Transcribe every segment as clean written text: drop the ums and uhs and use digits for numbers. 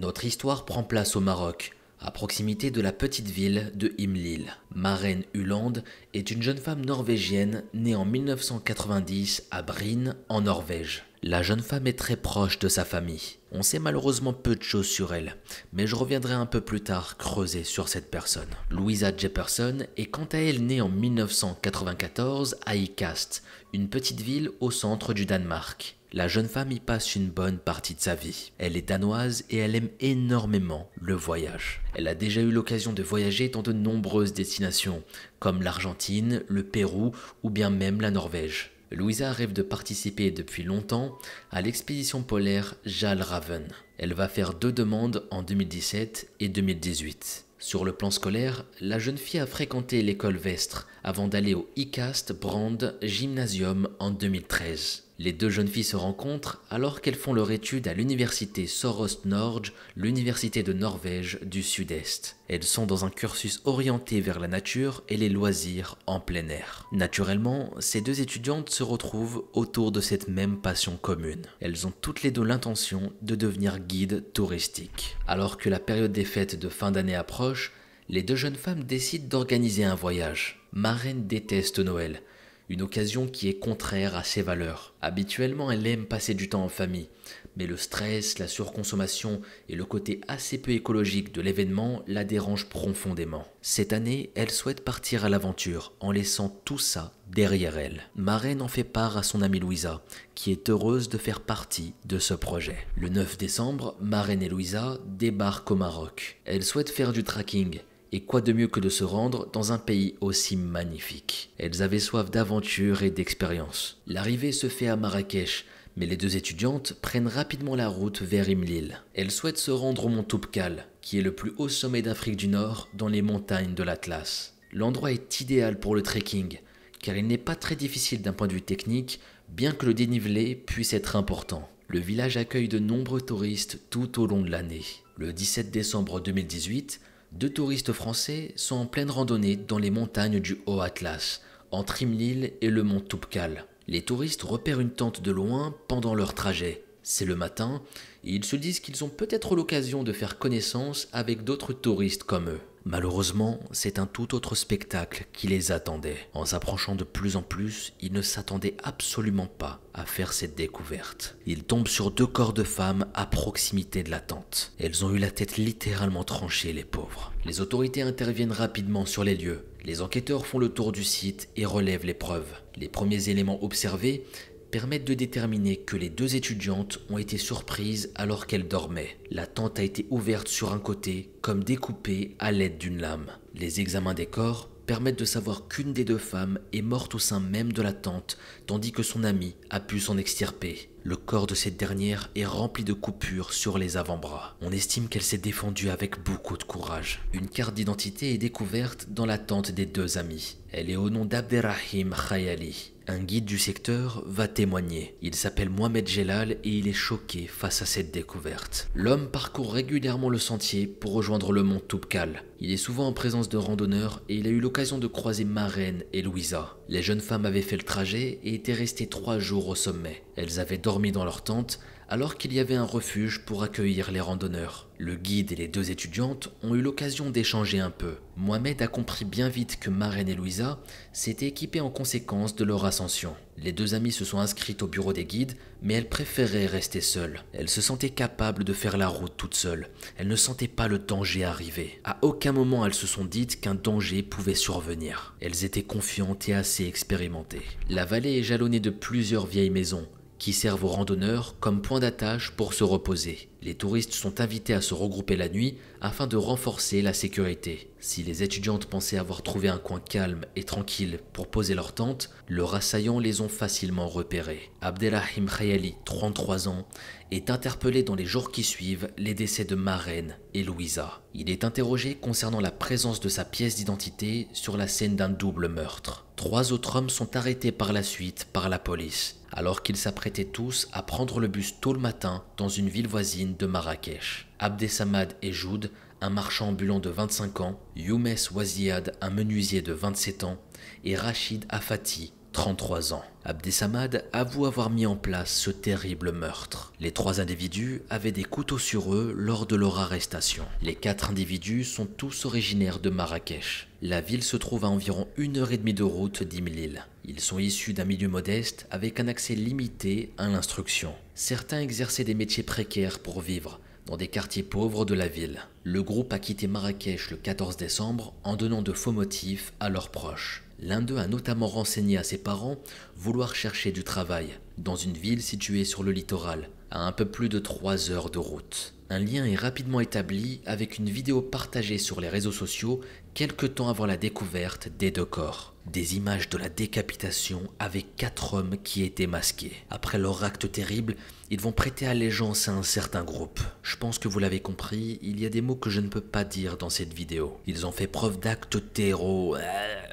Notre histoire prend place au Maroc, à proximité de la petite ville de Imlil. Maren Uland est une jeune femme norvégienne née en 1990 à Bryne, en Norvège. La jeune femme est très proche de sa famille. On sait malheureusement peu de choses sur elle, mais je reviendrai un peu plus tard creuser sur cette personne. Louisa Jefferson est quant à elle née en 1994 à Ikast, une petite ville au centre du Danemark. La jeune femme y passe une bonne partie de sa vie. Elle est danoise et elle aime énormément le voyage. Elle a déjà eu l'occasion de voyager dans de nombreuses destinations, comme l'Argentine, le Pérou ou bien même la Norvège. Louisa rêve de participer depuis longtemps à l'expédition polaire Gjallraven. Elle va faire 2 demandes en 2017 et 2018. Sur le plan scolaire, la jeune fille a fréquenté l'école Vestre avant d'aller au Ikast Brand Gymnasium en 2013. Les deux jeunes filles se rencontrent alors qu'elles font leur étude à l'université Soros-Norge, l'université de Norvège du Sud-Est. Elles sont dans un cursus orienté vers la nature et les loisirs en plein air. Naturellement, ces deux étudiantes se retrouvent autour de cette même passion commune. Elles ont toutes les deux l'intention de devenir guides touristiques. Alors que la période des fêtes de fin d'année approche, les deux jeunes femmes décident d'organiser un voyage. Maren déteste Noël, une occasion qui est contraire à ses valeurs. Habituellement, elle aime passer du temps en famille, mais le stress, la surconsommation et le côté assez peu écologique de l'événement la dérangent profondément. Cette année, elle souhaite partir à l'aventure en laissant tout ça derrière elle. Maren en fait part à son amie Louisa, qui est heureuse de faire partie de ce projet. Le 9 décembre, Maren et Louisa débarquent au Maroc. Elles souhaitent faire du trekking. Et quoi de mieux que de se rendre dans un pays aussi magnifique. Elles avaient soif d'aventure et d'expérience. L'arrivée se fait à Marrakech, mais les deux étudiantes prennent rapidement la route vers Imlil. Elles souhaitent se rendre au mont Toubkal, qui est le plus haut sommet d'Afrique du Nord dans les montagnes de l'Atlas. L'endroit est idéal pour le trekking, car il n'est pas très difficile d'un point de vue technique, bien que le dénivelé puisse être important. Le village accueille de nombreux touristes tout au long de l'année. Le 17 décembre 2018, 2 touristes français sont en pleine randonnée dans les montagnes du Haut Atlas, entre Imlil et le mont Toubkal. Les touristes repèrent une tente de loin pendant leur trajet. C'est le matin et ils se disent qu'ils ont peut-être l'occasion de faire connaissance avec d'autres touristes comme eux. Malheureusement, c'est un tout autre spectacle qui les attendait. En s'approchant de plus en plus, ils ne s'attendaient absolument pas à faire cette découverte. Ils tombent sur 2 corps de femmes à proximité de la tente. Elles ont eu la tête littéralement tranchée, les pauvres. Les autorités interviennent rapidement sur les lieux. Les enquêteurs font le tour du site et relèvent les preuves. Les premiers éléments observés permettent de déterminer que les 2 étudiantes ont été surprises alors qu'elles dormaient. La tente a été ouverte sur un côté, comme découpée à l'aide d'une lame. Les examens des corps permettent de savoir qu'une des 2 femmes est morte au sein même de la tente, tandis que son amie a pu s'en extirper. Le corps de cette dernière est rempli de coupures sur les avant-bras. On estime qu'elle s'est défendue avec beaucoup de courage. Une carte d'identité est découverte dans la tente des 2 amis. Elle est au nom d'Abderrahim Khayali. Un guide du secteur va témoigner. Il s'appelle Mohamed Jelal et il est choqué face à cette découverte. L'homme parcourt régulièrement le sentier pour rejoindre le mont Toubkal. Il est souvent en présence de randonneurs et il a eu l'occasion de croiser Maren et Louisa. Les jeunes femmes avaient fait le trajet et étaient restées 3 jours au sommet. Elles avaient dormi dans leur tente alors qu'il y avait un refuge pour accueillir les randonneurs. Le guide et les 2 étudiantes ont eu l'occasion d'échanger un peu. Mohamed a compris bien vite que Maren et Louisa s'étaient équipées en conséquence de leur ascension. Les 2 amies se sont inscrites au bureau des guides, mais elles préféraient rester seules. Elles se sentaient capables de faire la route toutes seules. Elles ne sentaient pas le danger arriver. À aucun moment elles se sont dites qu'un danger pouvait survenir. Elles étaient confiantes et assez expérimentées. La vallée est jalonnée de plusieurs vieilles maisons, qui servent aux randonneurs comme point d'attache pour se reposer. Les touristes sont invités à se regrouper la nuit afin de renforcer la sécurité. Si les étudiantes pensaient avoir trouvé un coin calme et tranquille pour poser leur tente, leurs assaillants les ont facilement repérés. Abderrahim Khayali, 33 ans, est interpellé dans les jours qui suivent les décès de Maren et Louisa. Il est interrogé concernant la présence de sa pièce d'identité sur la scène d'un double meurtre. 3 autres hommes sont arrêtés par la suite par la police, alors qu'ils s'apprêtaient tous à prendre le bus tôt le matin dans une ville voisine de Marrakech. Abdessamad Ejoud, un marchand ambulant de 25 ans, Youmes Waziad, un menuisier de 27 ans, et Rachid Afati, 33 ans. Abdessamad avoue avoir mis en place ce terrible meurtre. Les 3 individus avaient des couteaux sur eux lors de leur arrestation. Les 4 individus sont tous originaires de Marrakech. La ville se trouve à environ 1h30 de route d'Imlil. Ils sont issus d'un milieu modeste avec un accès limité à l'instruction. Certains exerçaient des métiers précaires pour vivre dans des quartiers pauvres de la ville. Le groupe a quitté Marrakech le 14 décembre en donnant de faux motifs à leurs proches. L'un d'eux a notamment renseigné à ses parents vouloir chercher du travail dans une ville située sur le littoral, à un peu plus de 3 heures de route. Un lien est rapidement établi avec une vidéo partagée sur les réseaux sociaux quelque temps avant la découverte des 2 corps. Des images de la décapitation avec 4 hommes qui étaient masqués. Après leur acte terrible, ils vont prêter allégeance à un certain groupe. Je pense que vous l'avez compris, il y a des mots que je ne peux pas dire dans cette vidéo. Ils ont fait preuve d'actes terreaux,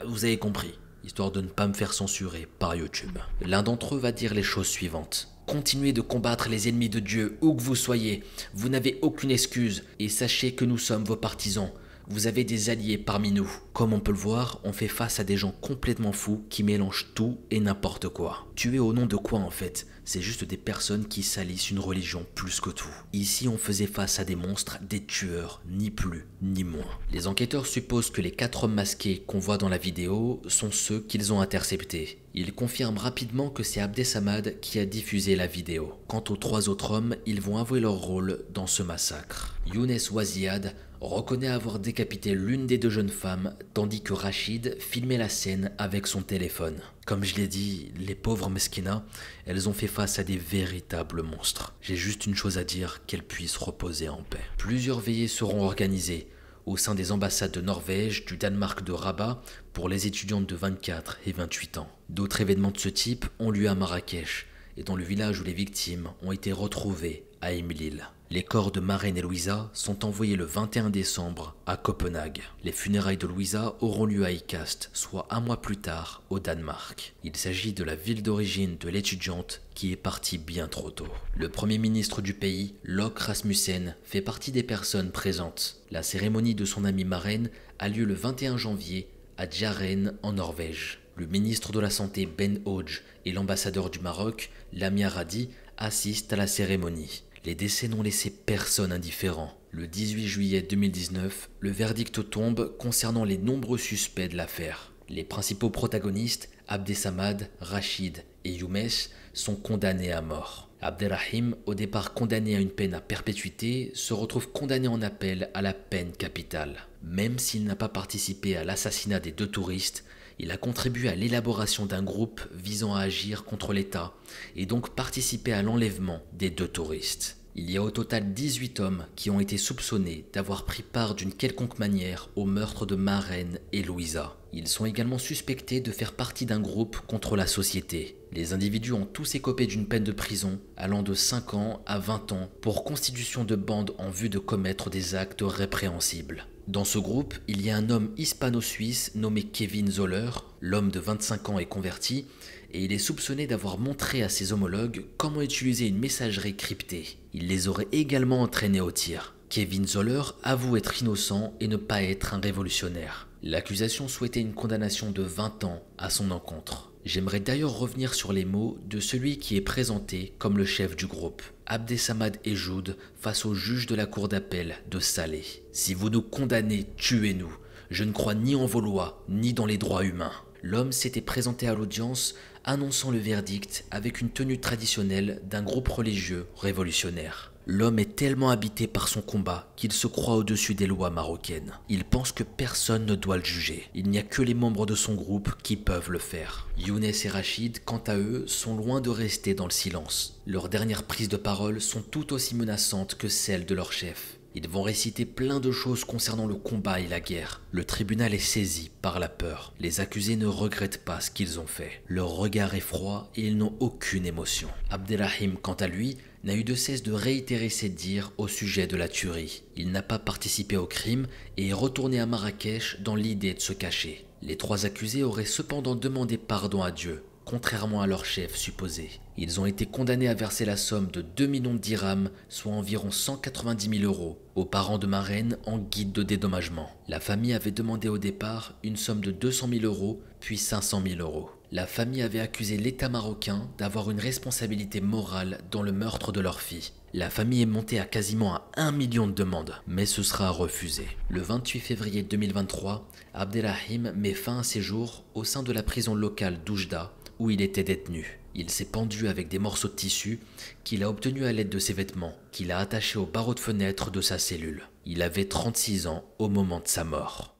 vous avez compris, histoire de ne pas me faire censurer par YouTube. L'un d'entre eux va dire les choses suivantes. Continuez de combattre les ennemis de Dieu où que vous soyez, vous n'avez aucune excuse et sachez que nous sommes vos partisans. Vous avez des alliés parmi nous. Comme on peut le voir, on fait face à des gens complètement fous qui mélangent tout et n'importe quoi. Tuer au nom de quoi en fait? C'est juste des personnes qui salissent une religion plus que tout. Ici, on faisait face à des monstres, des tueurs, ni plus ni moins. Les enquêteurs supposent que les 4 hommes masqués qu'on voit dans la vidéo sont ceux qu'ils ont interceptés. Ils confirment rapidement que c'est Abdessamad qui a diffusé la vidéo. Quant aux 3 autres hommes, ils vont avouer leur rôle dans ce massacre. Younes Ouaziad reconnaît avoir décapité l'une des 2 jeunes femmes, tandis que Rachid filmait la scène avec son téléphone. Comme je l'ai dit, les pauvres mesquinas, elles ont fait face à des véritables monstres. J'ai juste une chose à dire, qu'elles puissent reposer en paix. Plusieurs veillées seront organisées au sein des ambassades de Norvège, du Danemark de Rabat, pour les étudiantes de 24 et 28 ans. D'autres événements de ce type ont lieu à Marrakech et dans le village où les victimes ont été retrouvées à Imlil. Les corps de Maren et Louisa sont envoyés le 21 décembre à Copenhague. Les funérailles de Louisa auront lieu à Ikast, soit un mois plus tard au Danemark. Il s'agit de la ville d'origine de l'étudiante qui est partie bien trop tôt. Le premier ministre du pays, Lok Rasmussen, fait partie des personnes présentes. La cérémonie de son amie Maren a lieu le 21 janvier à Djaren en Norvège. Le ministre de la Santé Ben Hodge et l'ambassadeur du Maroc, Lamia Radi, assistent à la cérémonie. Les décès n'ont laissé personne indifférent. Le 18 juillet 2019, le verdict tombe concernant les nombreux suspects de l'affaire. Les principaux protagonistes, Abdessamad, Rachid et Youmes, sont condamnés à mort. Abderrahim, au départ condamné à une peine à perpétuité, se retrouve condamné en appel à la peine capitale. Même s'il n'a pas participé à l'assassinat des 2 touristes, il a contribué à l'élaboration d'un groupe visant à agir contre l'État et donc participé à l'enlèvement des 2 touristes. Il y a au total 18 hommes qui ont été soupçonnés d'avoir pris part d'une quelconque manière au meurtre de Maren et Louisa. Ils sont également suspectés de faire partie d'un groupe contre la société. Les individus ont tous écopé d'une peine de prison allant de 5 ans à 20 ans pour constitution de bande en vue de commettre des actes répréhensibles. Dans ce groupe, il y a un homme hispano-suisse nommé Kevin Zoller. L'homme de 25 ans est converti et il est soupçonné d'avoir montré à ses homologues comment utiliser une messagerie cryptée. Il les aurait également entraînés au tir. Kevin Zoller avoue être innocent et ne pas être un révolutionnaire. L'accusation souhaitait une condamnation de 20 ans à son encontre. J'aimerais d'ailleurs revenir sur les mots de celui qui est présenté comme le chef du groupe, Abdessamad Ejoud, face au juge de la cour d'appel de Salé. « Si vous nous condamnez, tuez-nous. Je ne crois ni en vos lois, ni dans les droits humains. » L'homme s'était présenté à l'audience annonçant le verdict avec une tenue traditionnelle d'un groupe religieux révolutionnaire. L'homme est tellement habité par son combat qu'il se croit au-dessus des lois marocaines. Il pense que personne ne doit le juger. Il n'y a que les membres de son groupe qui peuvent le faire. Younes et Rachid, quant à eux, sont loin de rester dans le silence. Leurs dernières prises de parole sont tout aussi menaçantes que celles de leur chef. Ils vont réciter plein de choses concernant le combat et la guerre. Le tribunal est saisi par la peur. Les accusés ne regrettent pas ce qu'ils ont fait. Leur regard est froid et ils n'ont aucune émotion. Abderrahim, quant à lui, n'a eu de cesse de réitérer ses dires au sujet de la tuerie. Il n'a pas participé au crime et est retourné à Marrakech dans l'idée de se cacher. Les 3 accusés auraient cependant demandé pardon à Dieu, contrairement à leur chef supposé. Ils ont été condamnés à verser la somme de 2 millions de dirhams, soit environ 190 000 euros, aux parents de Maren en guide de dédommagement. La famille avait demandé au départ une somme de 200 000 euros, puis 500 000 euros. La famille avait accusé l'État marocain d'avoir une responsabilité morale dans le meurtre de leur fille. La famille est montée à quasiment à 1 million de demandes, mais ce sera refusé. Le 28 février 2023, Abdelrahim met fin à ses jours au sein de la prison locale d'Oujda, où il était détenu. Il s'est pendu avec des morceaux de tissu qu'il a obtenus à l'aide de ses vêtements, qu'il a attachés au barreau de fenêtre de sa cellule. Il avait 36 ans au moment de sa mort.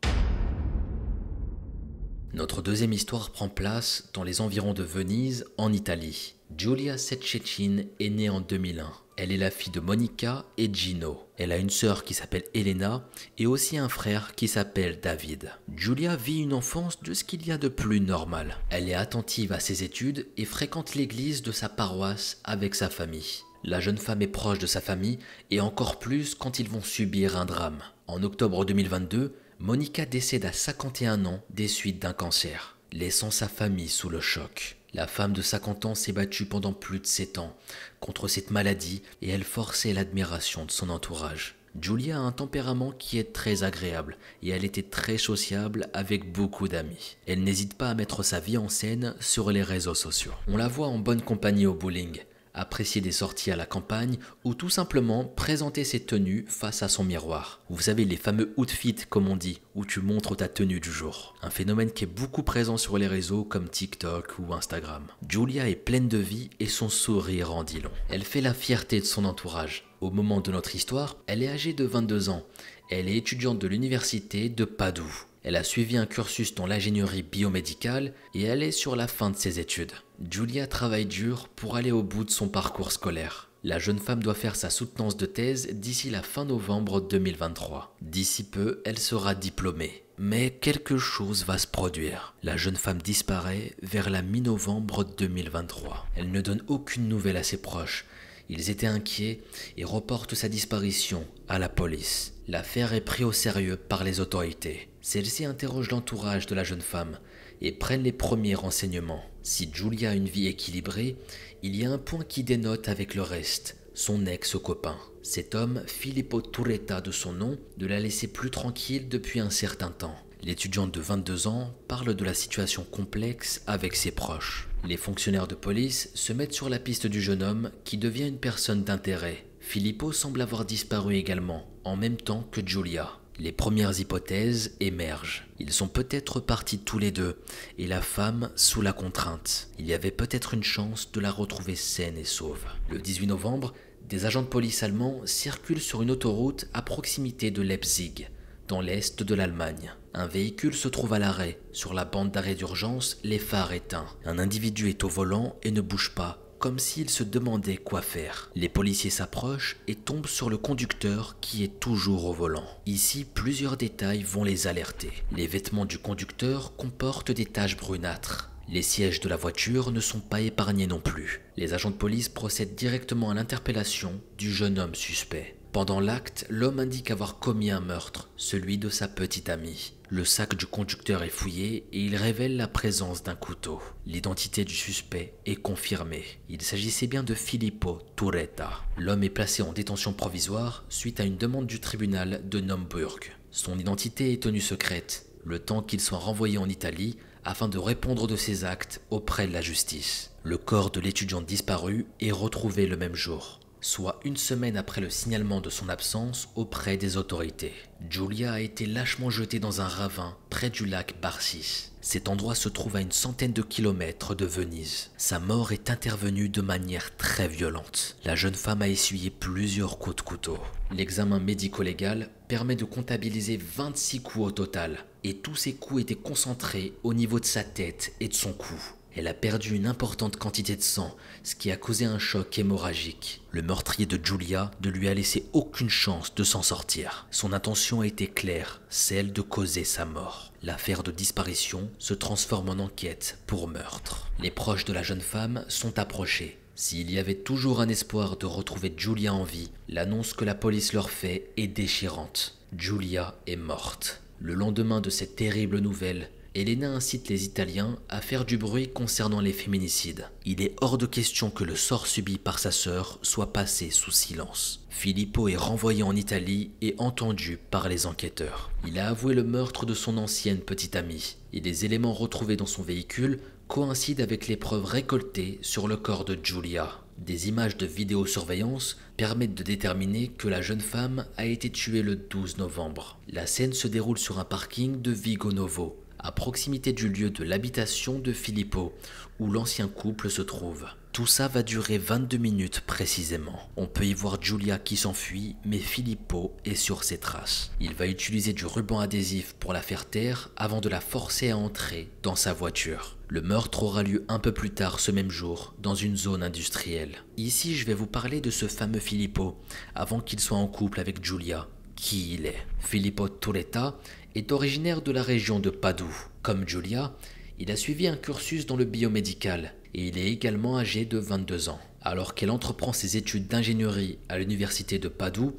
Notre deuxième histoire prend place dans les environs de Venise, en Italie. Giulia Cecchettin est née en 2001. Elle est la fille de Monica et Gino. Elle a une sœur qui s'appelle Elena et aussi un frère qui s'appelle David. Giulia vit une enfance de ce qu'il y a de plus normal. Elle est attentive à ses études et fréquente l'église de sa paroisse avec sa famille. La jeune femme est proche de sa famille et encore plus quand ils vont subir un drame. En octobre 2022, Monica décède à 51 ans des suites d'un cancer, laissant sa famille sous le choc. La femme de 50 ans s'est battue pendant plus de 7 ans contre cette maladie et elle forçait l'admiration de son entourage. Giulia a un tempérament qui est très agréable et elle était très sociable avec beaucoup d'amis. Elle n'hésite pas à mettre sa vie en scène sur les réseaux sociaux. On la voit en bonne compagnie au bowling, apprécier des sorties à la campagne ou tout simplement présenter ses tenues face à son miroir. Vous savez, les fameux outfits comme on dit, où tu montres ta tenue du jour. Un phénomène qui est beaucoup présent sur les réseaux comme TikTok ou Instagram. Giulia est pleine de vie et son sourire en dit long. Elle fait la fierté de son entourage. Au moment de notre histoire, elle est âgée de 22 ans. Elle est étudiante de l'université de Padoue. Elle a suivi un cursus dans l'ingénierie biomédicale et elle est sur la fin de ses études. Giulia travaille dur pour aller au bout de son parcours scolaire. La jeune femme doit faire sa soutenance de thèse d'ici la fin novembre 2023. D'ici peu, elle sera diplômée. Mais quelque chose va se produire. La jeune femme disparaît vers la mi-novembre 2023. Elle ne donne aucune nouvelle à ses proches. Ils étaient inquiets et reportent sa disparition à la police. L'affaire est prise au sérieux par les autorités. Celles-ci interrogent l'entourage de la jeune femme et prennent les premiers renseignements. Si Giulia a une vie équilibrée, il y a un point qui dénote avec le reste, son ex-copain. Cet homme, Filippo Turetta de son nom, ne l'a laissé plus tranquille depuis un certain temps. L'étudiante de 22 ans parle de la situation complexe avec ses proches. Les fonctionnaires de police se mettent sur la piste du jeune homme qui devient une personne d'intérêt. Filippo semble avoir disparu également, en même temps que Giulia. Les premières hypothèses émergent. Ils sont peut-être partis tous les deux, et la femme sous la contrainte. Il y avait peut-être une chance de la retrouver saine et sauve. Le 18 novembre, des agents de police allemands circulent sur une autoroute à proximité de Leipzig, dans l'est de l'Allemagne. Un véhicule se trouve à l'arrêt. Sur la bande d'arrêt d'urgence, les phares éteints. Un individu est au volant et ne bouge pas, comme s'il se demandait quoi faire. Les policiers s'approchent et tombent sur le conducteur qui est toujours au volant. Ici, plusieurs détails vont les alerter. Les vêtements du conducteur comportent des taches brunâtres. Les sièges de la voiture ne sont pas épargnés non plus. Les agents de police procèdent directement à l'interpellation du jeune homme suspect. Pendant l'acte, l'homme indique avoir commis un meurtre, celui de sa petite amie. Le sac du conducteur est fouillé et il révèle la présence d'un couteau. L'identité du suspect est confirmée. Il s'agissait bien de Filippo Turetta. L'homme est placé en détention provisoire suite à une demande du tribunal de Naumbourg. Son identité est tenue secrète, le temps qu'il soit renvoyé en Italie afin de répondre de ses actes auprès de la justice. Le corps de l'étudiante disparue est retrouvé le même jour, soit une semaine après le signalement de son absence auprès des autorités. Giulia a été lâchement jetée dans un ravin près du lac Barsis. Cet endroit se trouve à une centaine de kilomètres de Venise. Sa mort est intervenue de manière très violente. La jeune femme a essuyé plusieurs coups de couteau. L'examen médico-légal permet de comptabiliser 26 coups au total, et tous ces coups étaient concentrés au niveau de sa tête et de son cou. Elle a perdu une importante quantité de sang, ce qui a causé un choc hémorragique. Le meurtrier de Giulia ne lui a laissé aucune chance de s'en sortir. Son intention était claire, celle de causer sa mort. L'affaire de disparition se transforme en enquête pour meurtre. Les proches de la jeune femme sont approchés. S'il y avait toujours un espoir de retrouver Giulia en vie, l'annonce que la police leur fait est déchirante. Giulia est morte. Le lendemain de cette terrible nouvelle, Elena incite les Italiens à faire du bruit concernant les féminicides. Il est hors de question que le sort subi par sa sœur soit passé sous silence. Filippo est renvoyé en Italie et entendu par les enquêteurs. Il a avoué le meurtre de son ancienne petite amie et les éléments retrouvés dans son véhicule coïncide avec les preuves récoltées sur le corps de Giulia. Des images de vidéosurveillance permettent de déterminer que la jeune femme a été tuée le 12 novembre. La scène se déroule sur un parking de Vigo Novo, à proximité du lieu de l'habitation de Filippo, où l'ancien couple se trouve. Tout ça va durer 22 minutes précisément. On peut y voir Giulia qui s'enfuit, mais Filippo est sur ses traces. Il va utiliser du ruban adhésif pour la faire taire avant de la forcer à entrer dans sa voiture. Le meurtre aura lieu un peu plus tard ce même jour, dans une zone industrielle. Ici, je vais vous parler de ce fameux Filippo, avant qu'il soit en couple avec Giulia. Qui il est? Filippo Turetta est originaire de la région de Padoue. Comme Giulia, il a suivi un cursus dans le biomédical et il est également âgé de 22 ans. Alors qu'elle entreprend ses études d'ingénierie à l'université de Padoue,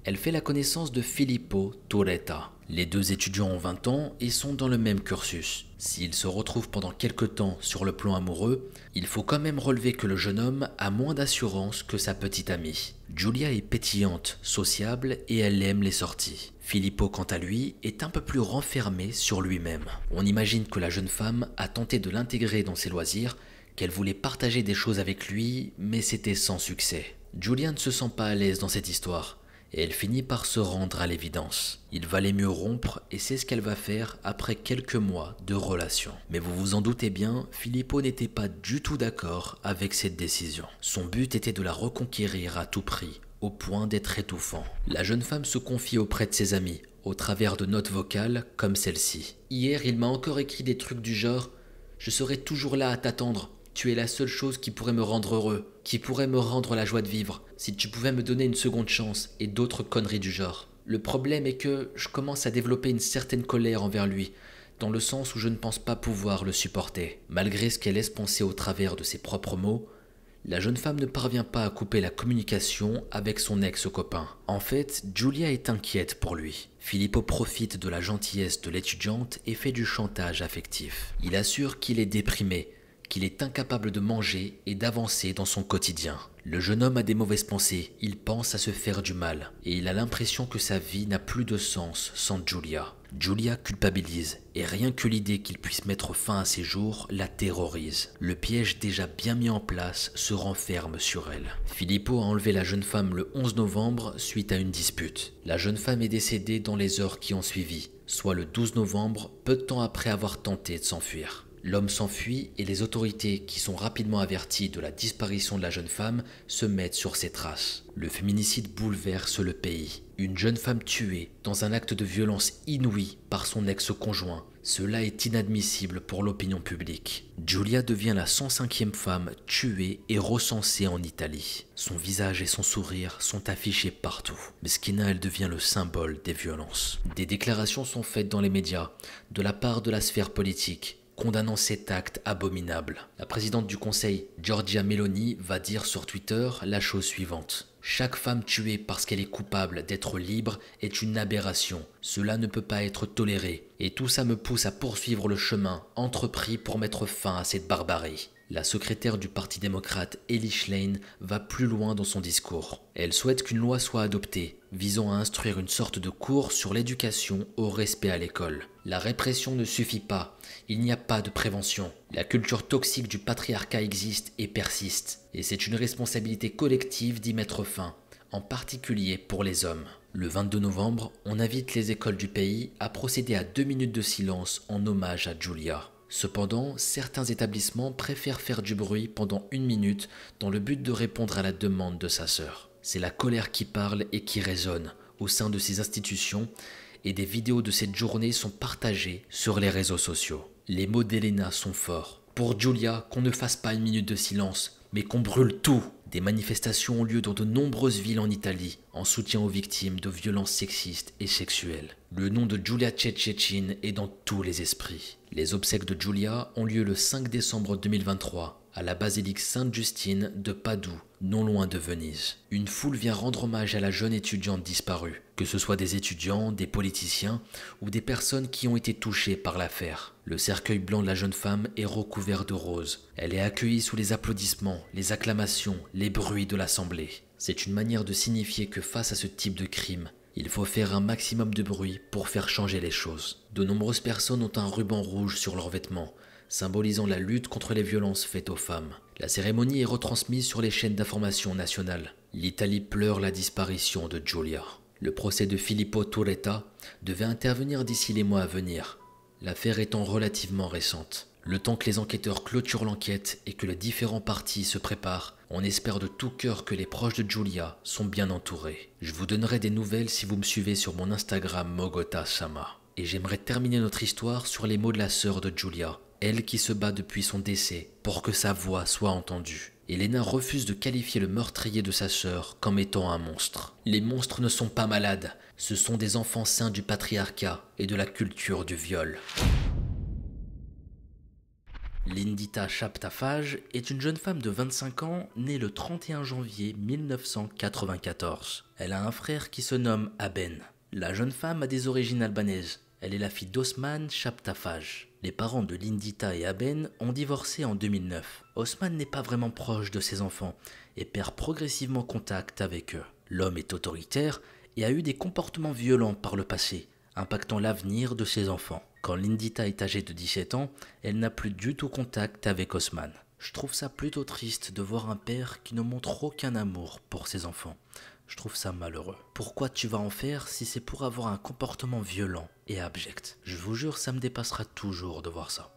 elle fait la connaissance de Filippo Turetta. Les deux étudiants ont 20 ans et sont dans le même cursus. S'ils se retrouvent pendant quelque temps sur le plan amoureux, il faut quand même relever que le jeune homme a moins d'assurance que sa petite amie. Giulia est pétillante, sociable et elle aime les sorties. Filippo, quant à lui, est un peu plus renfermé sur lui-même. On imagine que la jeune femme a tenté de l'intégrer dans ses loisirs, qu'elle voulait partager des choses avec lui, mais c'était sans succès. Giulia ne se sent pas à l'aise dans cette histoire, et elle finit par se rendre à l'évidence. Il valait mieux rompre, et c'est ce qu'elle va faire après quelques mois de relation. Mais vous vous en doutez bien, Filippo n'était pas du tout d'accord avec cette décision. Son but était de la reconquérir à tout prix, au point d'être étouffant. La jeune femme se confie auprès de ses amis, au travers de notes vocales comme celle-ci. « Hier, il m'a encore écrit des trucs du genre « Je serai toujours là à t'attendre. Tu es la seule chose qui pourrait me rendre heureux, qui pourrait me rendre la joie de vivre, si tu pouvais me donner une seconde chance et d'autres conneries du genre. Le problème est que je commence à développer une certaine colère envers lui, dans le sens où je ne pense pas pouvoir le supporter. » Malgré ce qu'elle laisse penser au travers de ses propres mots, la jeune femme ne parvient pas à couper la communication avec son ex-copain. En fait, Giulia est inquiète pour lui. Filippo profite de la gentillesse de l'étudiante et fait du chantage affectif. Il assure qu'il est déprimé, qu'il est incapable de manger et d'avancer dans son quotidien. Le jeune homme a des mauvaises pensées, il pense à se faire du mal, et il a l'impression que sa vie n'a plus de sens sans Giulia. Giulia culpabilise, et rien que l'idée qu'il puisse mettre fin à ses jours la terrorise. Le piège déjà bien mis en place se renferme sur elle. Filippo a enlevé la jeune femme le 11 novembre suite à une dispute. La jeune femme est décédée dans les heures qui ont suivi, soit le 12 novembre, peu de temps après avoir tenté de s'enfuir. L'homme s'enfuit et les autorités, qui sont rapidement averties de la disparition de la jeune femme, se mettent sur ses traces. Le féminicide bouleverse le pays. Une jeune femme tuée dans un acte de violence inouï par son ex-conjoint. Cela est inadmissible pour l'opinion publique. Giulia devient la 105e femme tuée et recensée en Italie. Son visage et son sourire sont affichés partout. Meskina, elle devient le symbole des violences. Des déclarations sont faites dans les médias, de la part de la sphère politique, condamnant cet acte abominable. La présidente du Conseil, Giorgia Meloni, va dire sur Twitter la chose suivante. « Chaque femme tuée parce qu'elle est coupable d'être libre est une aberration. Cela ne peut pas être toléré. Et tout ça me pousse à poursuivre le chemin entrepris pour mettre fin à cette barbarie. » La secrétaire du Parti démocrate, Ellie Schlein, va plus loin dans son discours. Elle souhaite qu'une loi soit adoptée, visant à instruire une sorte de cours sur l'éducation au respect à l'école. La répression ne suffit pas, il n'y a pas de prévention. La culture toxique du patriarcat existe et persiste, et c'est une responsabilité collective d'y mettre fin, en particulier pour les hommes. Le 22 novembre, on invite les écoles du pays à procéder à 2 minutes de silence en hommage à Giulia. Cependant, certains établissements préfèrent faire du bruit pendant 1 minute dans le but de répondre à la demande de sa sœur. C'est la colère qui parle et qui résonne au sein de ces institutions et des vidéos de cette journée sont partagées sur les réseaux sociaux. Les mots d'Elena sont forts. Pour Giulia, qu'on ne fasse pas 1 minute de silence, mais qu'on brûle tout. Des manifestations ont lieu dans de nombreuses villes en Italie, en soutien aux victimes de violences sexistes et sexuelles. Le nom de Giulia Cecchettin est dans tous les esprits. Les obsèques de Giulia ont lieu le 5 décembre 2023, à la basilique Sainte-Justine de Padoue, non loin de Venise. Une foule vient rendre hommage à la jeune étudiante disparue, que ce soit des étudiants, des politiciens ou des personnes qui ont été touchées par l'affaire. Le cercueil blanc de la jeune femme est recouvert de roses. Elle est accueillie sous les applaudissements, les acclamations, les bruits de l'assemblée. C'est une manière de signifier que face à ce type de crime, il faut faire un maximum de bruit pour faire changer les choses. De nombreuses personnes ont un ruban rouge sur leurs vêtements, symbolisant la lutte contre les violences faites aux femmes. La cérémonie est retransmise sur les chaînes d'information nationales. L'Italie pleure la disparition de Giulia. Le procès de Filippo Turetta devait intervenir d'ici les mois à venir, l'affaire étant relativement récente. Le temps que les enquêteurs clôturent l'enquête et que les différents partis se préparent, on espère de tout cœur que les proches de Giulia sont bien entourés. Je vous donnerai des nouvelles si vous me suivez sur mon Instagram Mogota-sama. Et j'aimerais terminer notre histoire sur les mots de la sœur de Giulia, elle qui se bat depuis son décès pour que sa voix soit entendue. Elena refuse de qualifier le meurtrier de sa sœur comme étant un monstre. Les monstres ne sont pas malades, ce sont des enfants saints du patriarcat et de la culture du viol. Lindita Chaptafaj est une jeune femme de 25 ans née le 31 janvier 1994. Elle a un frère qui se nomme Aben. La jeune femme a des origines albanaises. Elle est la fille d'Osman Chaptafaj. Les parents de Lindita et Aben ont divorcé en 2009. Osman n'est pas vraiment proche de ses enfants et perd progressivement contact avec eux. L'homme est autoritaire et a eu des comportements violents par le passé, impactant l'avenir de ses enfants. Quand Lindita est âgée de 17 ans, elle n'a plus du tout contact avec Osman. Je trouve ça plutôt triste de voir un père qui ne montre aucun amour pour ses enfants. Je trouve ça malheureux. Pourquoi tu vas en faire si c'est pour avoir un comportement violent et abject? Je vous jure, ça me dépassera toujours de voir ça.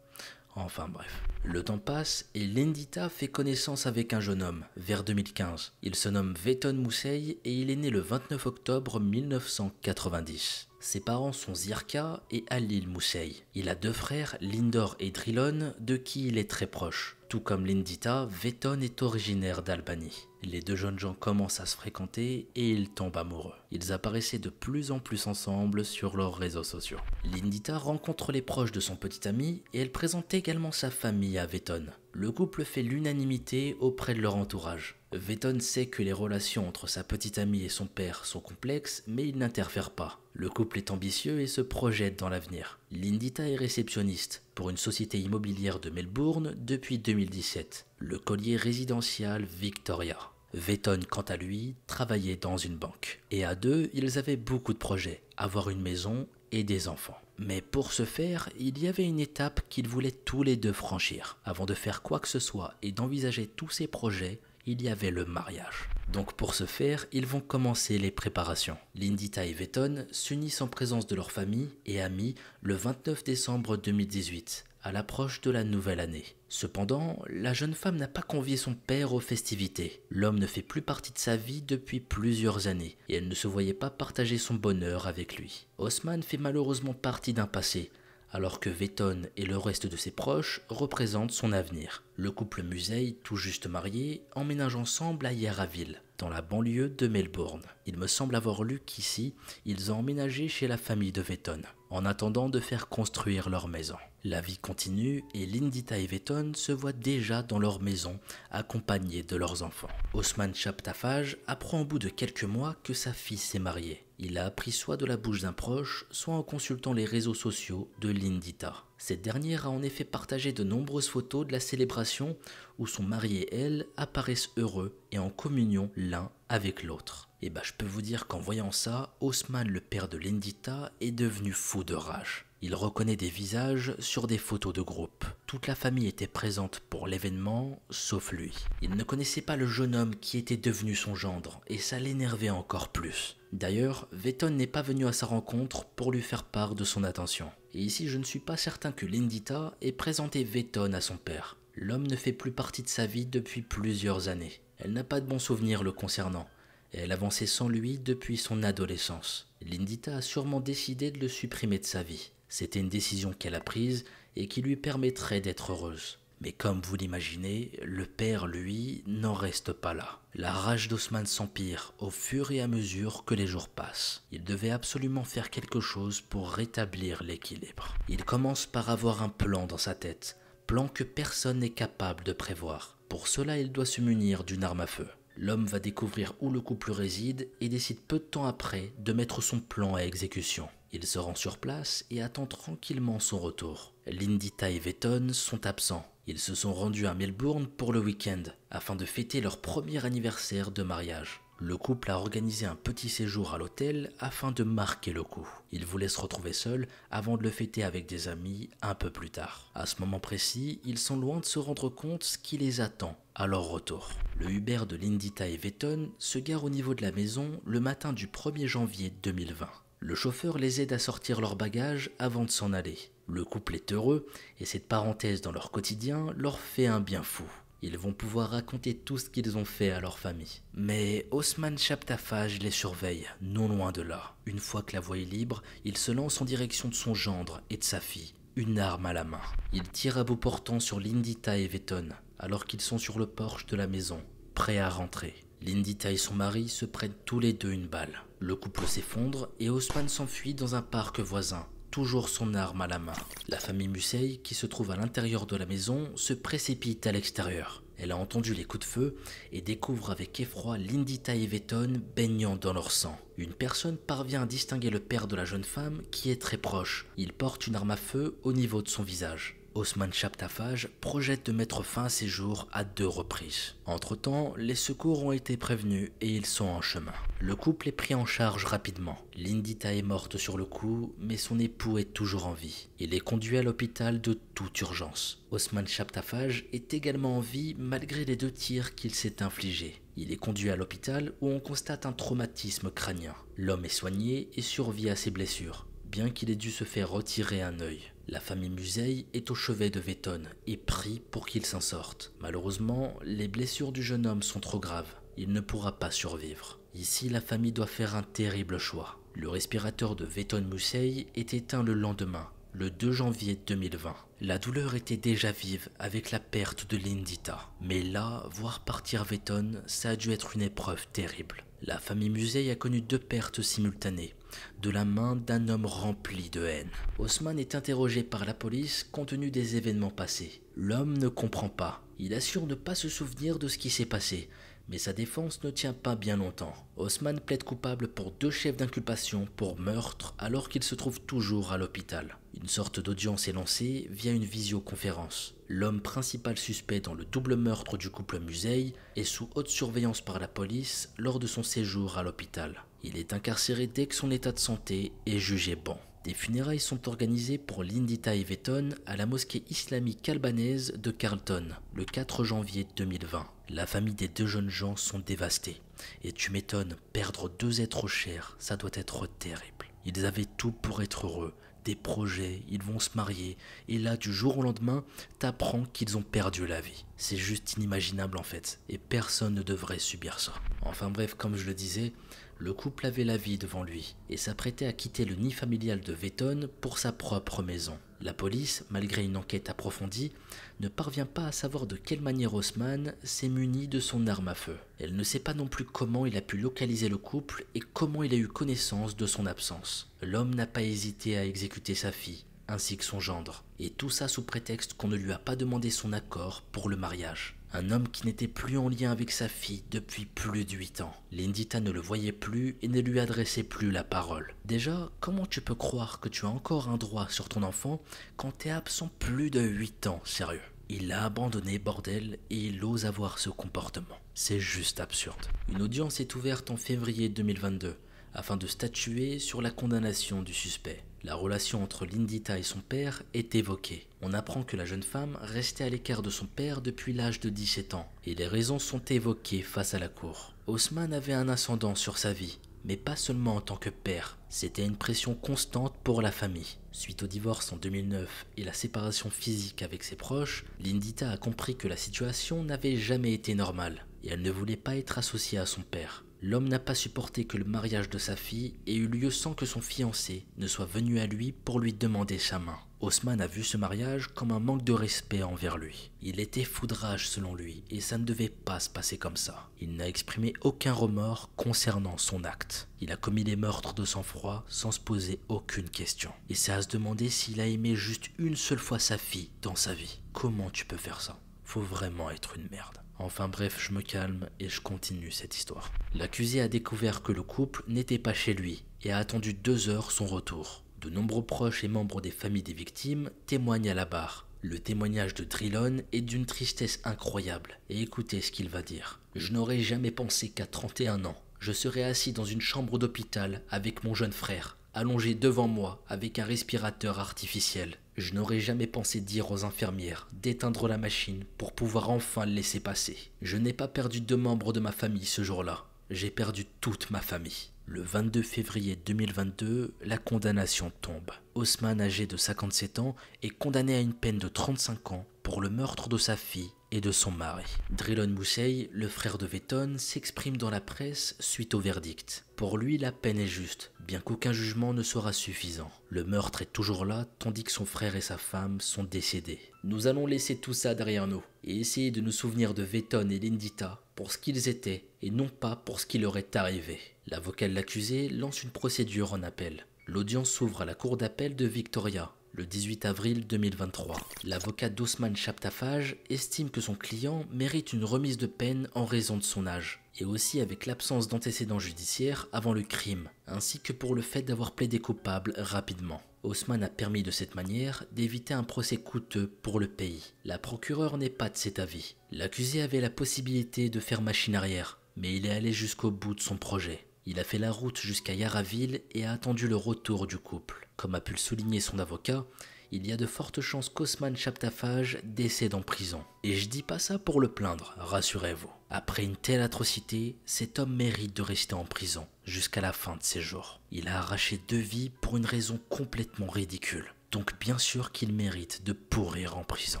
Enfin bref. Le temps passe et Lindita fait connaissance avec un jeune homme, vers 2015. Il se nomme Veton Mousseï et il est né le 29 octobre 1990. Ses parents sont Zirka et Halil Mousseï. Il a deux frères, Lindor et Drilon, de qui il est très proche. Tout comme Lindita, Veton est originaire d'Albanie. Les deux jeunes gens commencent à se fréquenter et ils tombent amoureux. Ils apparaissaient de plus en plus ensemble sur leurs réseaux sociaux. Lindita rencontre les proches de son petit ami et elle présente également sa famille à Veton. Le couple fait l'unanimité auprès de leur entourage. Veton sait que les relations entre sa petite amie et son père sont complexes, mais il n'interfère pas. Le couple est ambitieux et se projette dans l'avenir. Lindita est réceptionniste pour une société immobilière de Melbourne depuis 2017, le collier résidentiel Victoria. Veton, quant à lui, travaillait dans une banque. Et à deux, ils avaient beaucoup de projets, avoir une maison et des enfants. Mais pour ce faire, il y avait une étape qu'ils voulaient tous les deux franchir. Avant de faire quoi que ce soit et d'envisager tous ces projets, il y avait le mariage. Donc pour ce faire, ils vont commencer les préparations. Lindita et Veton s'unissent en présence de leur famille et amis le 29 décembre 2018, à l'approche de la nouvelle année. Cependant, la jeune femme n'a pas convié son père aux festivités. L'homme ne fait plus partie de sa vie depuis plusieurs années et elle ne se voyait pas partager son bonheur avec lui. Osman fait malheureusement partie d'un passé, alors que Veton et le reste de ses proches représentent son avenir. Le couple Mousseï, tout juste marié, emménage ensemble à Yarraville, dans la banlieue de Melbourne. Il me semble avoir lu qu'ici, ils ont emménagé chez la famille de Veton, en attendant de faire construire leur maison. La vie continue et Lindita et Veton se voient déjà dans leur maison, accompagnés de leurs enfants. Osman Chaptafaj apprend au bout de quelques mois que sa fille s'est mariée. Il a appris soit de la bouche d'un proche, soit en consultant les réseaux sociaux de Lindita. Cette dernière a en effet partagé de nombreuses photos de la célébration où son mari et elle apparaissent heureux et en communion l'un avec l'autre. Et je peux vous dire qu'en voyant ça, Osman, le père de Lindita, est devenu fou de rage. Il reconnaît des visages sur des photos de groupe. Toute la famille était présente pour l'événement, sauf lui. Il ne connaissait pas le jeune homme qui était devenu son gendre, et ça l'énervait encore plus. D'ailleurs, Veton n'est pas venu à sa rencontre pour lui faire part de son attention. Et ici, je ne suis pas certain que Lindita ait présenté Veton à son père. L'homme ne fait plus partie de sa vie depuis plusieurs années. Elle n'a pas de bons souvenirs le concernant. Elle avançait sans lui depuis son adolescence. Lindita a sûrement décidé de le supprimer de sa vie. C'était une décision qu'elle a prise et qui lui permettrait d'être heureuse. Mais comme vous l'imaginez, le père, lui, n'en reste pas là. La rage d'Osman s'empire au fur et à mesure que les jours passent. Il devait absolument faire quelque chose pour rétablir l'équilibre. Il commence par avoir un plan dans sa tête, plan que personne n'est capable de prévoir. Pour cela, il doit se munir d'une arme à feu. L'homme va découvrir où le couple réside et décide peu de temps après de mettre son plan à exécution. Il se rend sur place et attend tranquillement son retour. Lindita et Veton sont absents. Ils se sont rendus à Melbourne pour le week-end afin de fêter leur premier anniversaire de mariage. Le couple a organisé un petit séjour à l'hôtel afin de marquer le coup. Ils voulaient se retrouver seuls avant de le fêter avec des amis un peu plus tard. À ce moment précis, ils sont loin de se rendre compte ce qui les attend à leur retour. Le Uber de Lindita et Vetton se gare au niveau de la maison le matin du 1er janvier 2020. Le chauffeur les aide à sortir leurs bagages avant de s'en aller. Le couple est heureux et cette parenthèse dans leur quotidien leur fait un bien fou. Ils vont pouvoir raconter tout ce qu'ils ont fait à leur famille. Mais Osman Chaptafaj les surveille, non loin de là. Une fois que la voie est libre, il se lance en direction de son gendre et de sa fille, une arme à la main. Il tire à bout portant sur Lindita et Vetton, alors qu'ils sont sur le porche de la maison, prêts à rentrer. Lindita et son mari se prennent tous les deux une balle. Le couple s'effondre et Osman s'enfuit dans un parc voisin, toujours son arme à la main. La famille Musei, qui se trouve à l'intérieur de la maison, se précipite à l'extérieur. Elle a entendu les coups de feu et découvre avec effroi Lindita et Vetton baignant dans leur sang. Une personne parvient à distinguer le père de la jeune femme qui est très proche. Il porte une arme à feu au niveau de son visage. Osman Chaptafaj projette de mettre fin à ses jours à 2 reprises. Entre-temps, les secours ont été prévenus et ils sont en chemin. Le couple est pris en charge rapidement. Lindita est morte sur le coup, mais son époux est toujours en vie. Il est conduit à l'hôpital de toute urgence. Osman Chaptafaj est également en vie malgré les 2 tirs qu'il s'est infligés. Il est conduit à l'hôpital où on constate un traumatisme crânien. L'homme est soigné et survit à ses blessures, bien qu'il ait dû se faire retirer un œil. La famille Musei est au chevet de Vetton et prie pour qu'il s'en sorte. Malheureusement, les blessures du jeune homme sont trop graves. Il ne pourra pas survivre. Ici, la famille doit faire un terrible choix. Le respirateur de Vetton Musei est éteint le lendemain, le 2 janvier 2020. La douleur était déjà vive avec la perte de Lindita. Mais là, voir partir Vetton, ça a dû être une épreuve terrible. La famille Musei a connu 2 pertes simultanées, de la main d'un homme rempli de haine. Osman est interrogé par la police compte tenu des événements passés. L'homme ne comprend pas. Il assure ne pas se souvenir de ce qui s'est passé, mais sa défense ne tient pas bien longtemps. Osman plaide coupable pour 2 chefs d'inculpation pour meurtre alors qu'il se trouve toujours à l'hôpital. Une sorte d'audience est lancée via une visioconférence. L'homme principal suspect dans le double meurtre du couple Musei est sous haute surveillance par la police lors de son séjour à l'hôpital. Il est incarcéré dès que son état de santé est jugé bon. Des funérailles sont organisées pour Lindita et Vetton à la mosquée islamique albanaise de Carlton le 4 janvier 2020. La famille des 2 jeunes gens sont dévastées. Et tu m'étonnes, perdre 2 êtres chers, ça doit être terrible. Ils avaient tout pour être heureux, des projets, ils vont se marier, et là du jour au lendemain, t'apprends qu'ils ont perdu la vie. C'est juste inimaginable en fait, et personne ne devrait subir ça. Enfin bref, comme je le disais, le couple avait la vie devant lui et s'apprêtait à quitter le nid familial de Vetton pour sa propre maison. La police, malgré une enquête approfondie, ne parvient pas à savoir de quelle manière Osman s'est muni de son arme à feu. Elle ne sait pas non plus comment il a pu localiser le couple et comment il a eu connaissance de son absence. L'homme n'a pas hésité à exécuter sa fille, ainsi que son gendre, et tout ça sous prétexte qu'on ne lui a pas demandé son accord pour le mariage. Un homme qui n'était plus en lien avec sa fille depuis plus de 8 ans. Lindita ne le voyait plus et ne lui adressait plus la parole. Déjà, comment tu peux croire que tu as encore un droit sur ton enfant quand t'es absent plus de 8 ans, sérieux? Il l'a abandonné, bordel, et il ose avoir ce comportement. C'est juste absurde. Une audience est ouverte en février 2022 afin de statuer sur la condamnation du suspect. La relation entre Lindita et son père est évoquée. On apprend que la jeune femme restait à l'écart de son père depuis l'âge de 17 ans, et les raisons sont évoquées face à la cour. Osman avait un ascendant sur sa vie, mais pas seulement en tant que père. C'était une pression constante pour la famille. Suite au divorce en 2009 et la séparation physique avec ses proches, Lindita a compris que la situation n'avait jamais été normale, et elle ne voulait pas être associée à son père. L'homme n'a pas supporté que le mariage de sa fille ait eu lieu sans que son fiancé ne soit venu à lui pour lui demander sa main. Osman a vu ce mariage comme un manque de respect envers lui. Il était foudrage selon lui et ça ne devait pas se passer comme ça. Il n'a exprimé aucun remords concernant son acte. Il a commis les meurtres de sang-froid sans se poser aucune question. Et c'est à se demander s'il a aimé juste une seule fois sa fille dans sa vie. Comment tu peux faire ça? Faut vraiment être une merde. Enfin bref, je me calme et je continue cette histoire. L'accusé a découvert que le couple n'était pas chez lui et a attendu 2 heures son retour. De nombreux proches et membres des familles des victimes témoignent à la barre. Le témoignage de Drillon est d'une tristesse incroyable et écoutez ce qu'il va dire. « Je n'aurais jamais pensé qu'à 31 ans, je serai assis dans une chambre d'hôpital avec mon jeune frère, allongé devant moi avec un respirateur artificiel. Je n'aurais jamais pensé dire aux infirmières d'éteindre la machine pour pouvoir enfin le laisser passer. Je n'ai pas perdu 2 membres de ma famille ce jour-là. J'ai perdu toute ma famille. Le 22 février 2022, la condamnation tombe. Osman, âgé de 57 ans, est condamné à une peine de 35 ans pour le meurtre de sa fille et de son mari. Drillon Moussey, le frère de Vetton, s'exprime dans la presse suite au verdict. Pour lui, la peine est juste, bien qu'aucun jugement ne sera suffisant. Le meurtre est toujours là, tandis que son frère et sa femme sont décédés. Nous allons laisser tout ça derrière nous et essayer de nous souvenir de Vetton et Lindita pour ce qu'ils étaient et non pas pour ce qui leur est arrivé. L'avocat de l'accusé lance une procédure en appel. L'audience s'ouvre à la cour d'appel de Victoria le 18 avril 2023. L'avocat d'Osman Chaptafaj estime que son client mérite une remise de peine en raison de son âge, et aussi avec l'absence d'antécédents judiciaires avant le crime, ainsi que pour le fait d'avoir plaidé coupable rapidement. Osman a permis de cette manière d'éviter un procès coûteux pour le pays. La procureure n'est pas de cet avis. L'accusé avait la possibilité de faire machine arrière, mais il est allé jusqu'au bout de son projet. Il a fait la route jusqu'à Yarraville et a attendu le retour du couple. Comme a pu le souligner son avocat, il y a de fortes chances qu'Osman Chaptafaj décède en prison. Et je dis pas ça pour le plaindre, rassurez-vous. Après une telle atrocité, cet homme mérite de rester en prison jusqu'à la fin de ses jours. Il a arraché 2 vies pour une raison complètement ridicule. Donc bien sûr qu'il mérite de pourrir en prison.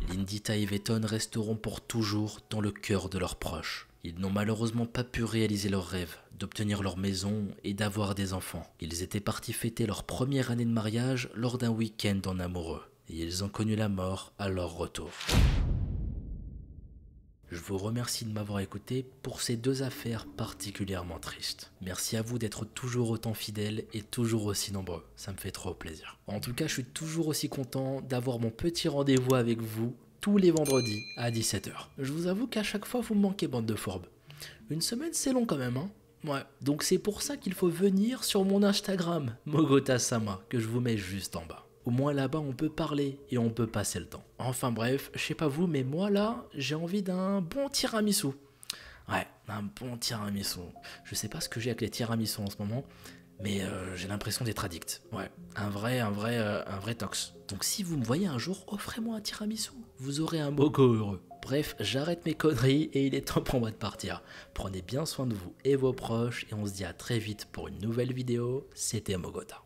Lindita et Vetton resteront pour toujours dans le cœur de leurs proches. Ils n'ont malheureusement pas pu réaliser leur rêve d'obtenir leur maison et d'avoir des enfants. Ils étaient partis fêter leur première année de mariage lors d'un week-end en amoureux. Et ils ont connu la mort à leur retour. Je vous remercie de m'avoir écouté pour ces 2 affaires particulièrement tristes. Merci à vous d'être toujours autant fidèles et toujours aussi nombreux. Ça me fait trop plaisir. En tout cas, je suis toujours aussi content d'avoir mon petit rendez-vous avec vous tous les vendredis à 17 h. Je vous avoue qu'à chaque fois, vous me manquez, bande de fourbes. Une semaine, c'est long quand même, hein. Ouais, donc c'est pour ça qu'il faut venir sur mon Instagram, Mogotasama, que je vous mets juste en bas. Au moins là-bas, on peut parler et on peut passer le temps. Enfin bref, je sais pas vous, mais moi là, j'ai envie d'un bon tiramisu. Ouais, un bon tiramisu. Je sais pas ce que j'ai avec les tiramisu en ce moment, mais j'ai l'impression d'être addict. Ouais, un vrai tox. Donc si vous me voyez un jour, offrez-moi un tiramisu. Vous aurez un mogo heureux. Bref, j'arrête mes conneries et il est temps pour moi de partir. Prenez bien soin de vous et vos proches et on se dit à très vite pour une nouvelle vidéo. C'était Mogota.